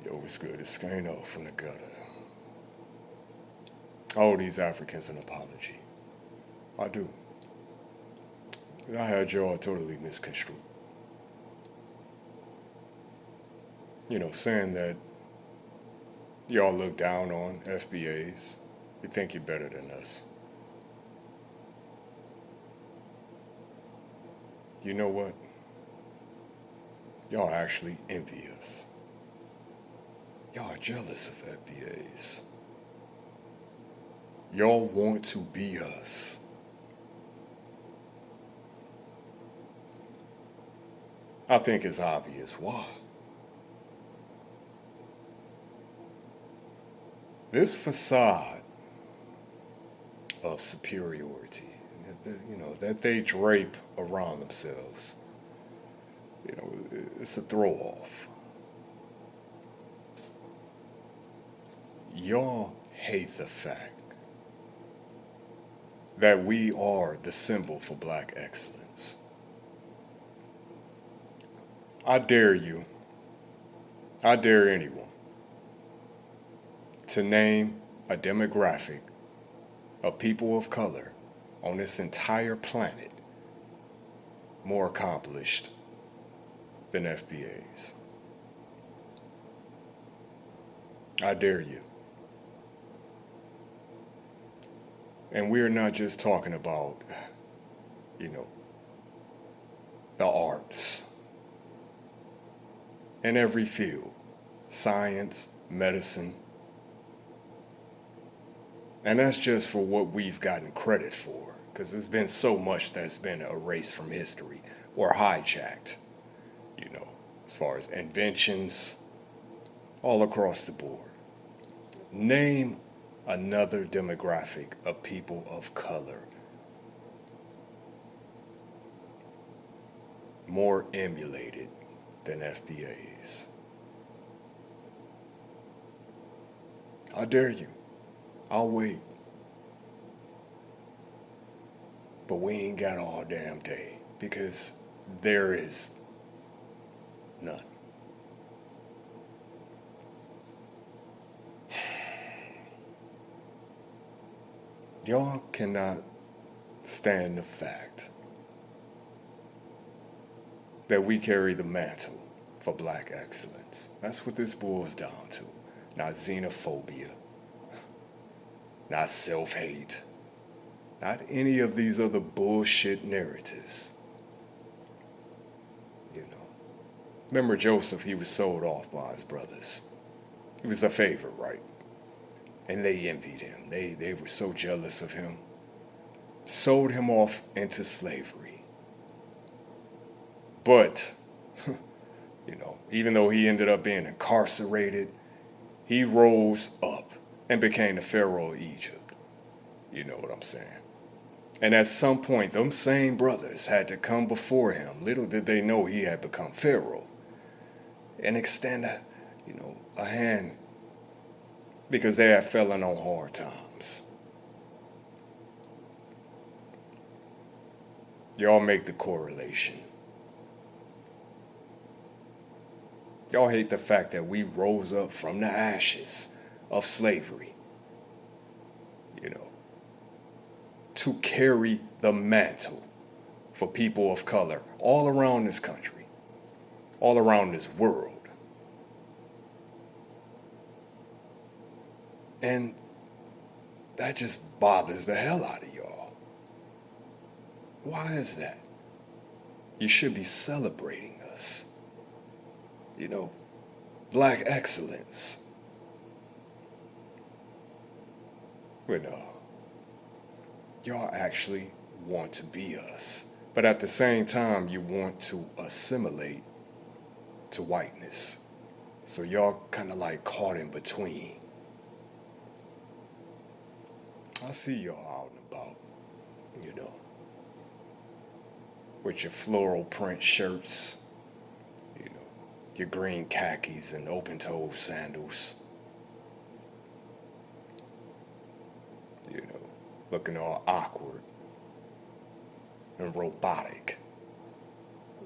Yo, what's good? It's Skano from the gutter. I owe these Africans an apology. I do. I had y'all totally misconstrued. Saying that y'all look down on FBAs. You think you're better than us. You know what? Y'all actually envy us. Y'all are jealous of FBAs. Y'all want to be us. I think it's obvious why. This facade of superiority, that they drape around themselves, it's a throw off. Y'all hate the fact that we are the symbol for black excellence. I dare you, I dare anyone to name a demographic of people of color on this entire planet more accomplished than FBAs. I dare you. And we're not just talking about, the arts in every field, science, medicine. And that's just for what we've gotten credit for, because there's been so much that's been erased from history or hijacked, as far as inventions all across the board. Name another demographic of people of color more emulated than FBAs. I dare you. I'll wait. But we ain't got all damn day because there is none. Y'all cannot stand the fact that we carry the mantle for black excellence. That's what this boils down to. Not xenophobia, not self-hate, not any of these other bullshit narratives. Remember Joseph, he was sold off by his brothers. He was a favorite, right? And they envied him. They were so jealous of him. Sold him off into slavery. But, even though he ended up being incarcerated, he rose up and became the Pharaoh of Egypt. You know what I'm saying? And at some point, them same brothers had to come before him. Little did they know he had become Pharaoh. And extend a hand because they had fallen on hard times. Y'all make the correlation. Y'all hate the fact that we rose up from the ashes of slavery, to carry the mantle for people of color all around this country, all around this world. And that just bothers the hell out of y'all. Why is that? You should be celebrating us. Black excellence. But no. Y'all actually want to be us. But at the same time, you want to assimilate to whiteness. So y'all kind of like caught in between. I see y'all out and about, with your floral print shirts, your green khakis and open-toed sandals, looking all awkward and robotic.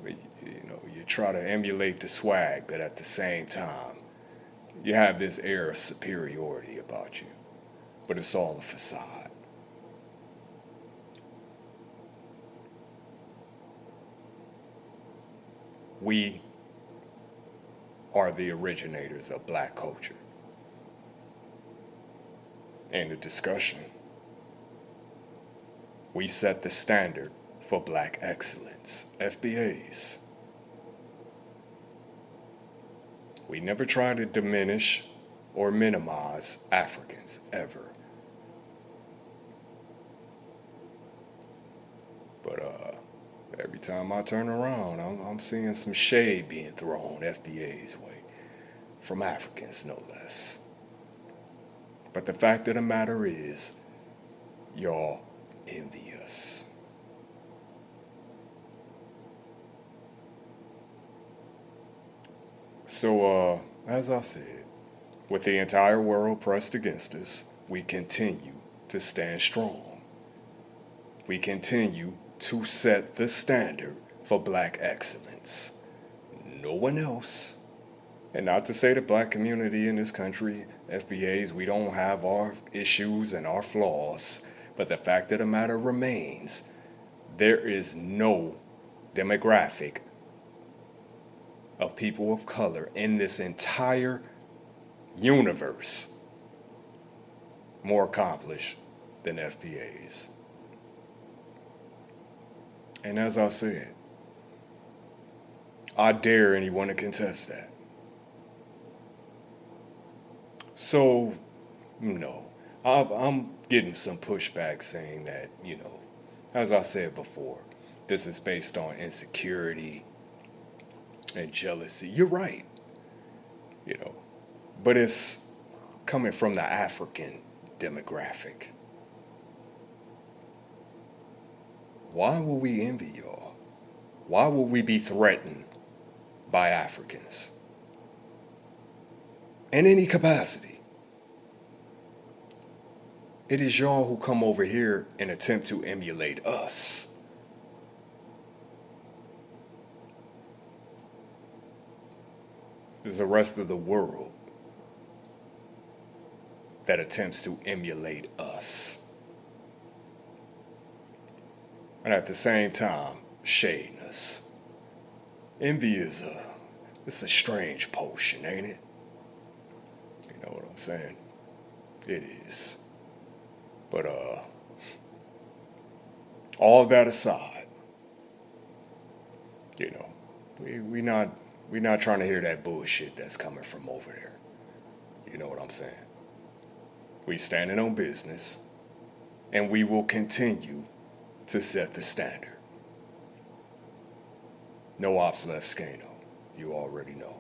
You try to emulate the swag, but at the same time, You have this air of superiority about you, but it's all a facade. We are the originators of black culture. And the discussion, we set the standard for black excellence, FBAs. We never try to diminish or minimize Africans, ever. But every time I turn around, I'm seeing some shade being thrown FBA's way, from Africans no less. But the fact of the matter is, y'all envy us. So, as I said, with the entire world pressed against us, we continue to stand strong. We continue to set the standard for black excellence. No one else. And not to say the black community in this country, FBAs, we don't have our issues and our flaws, but the fact of the matter remains, there is no demographic of people of color in this entire universe more accomplished than FBAs. And as I said, I dare anyone to contest that. So, I'm getting some pushback saying that, as I said before, this is based on insecurity and jealousy. You're right, but it's coming from the African demographic. Why will we envy y'all? Why will we be threatened by Africans? In any capacity. It is y'all who come over here and attempt to emulate us. It's the rest of the world that attempts to emulate us. And at the same time, shading us. Envy it's a strange potion, ain't it? You know what I'm saying? It is. But all that aside, we not trying to hear that bullshit that's coming from over there. You know what I'm saying? We standing on business, and we will continue to set the standard. No ops left Scano. You already know.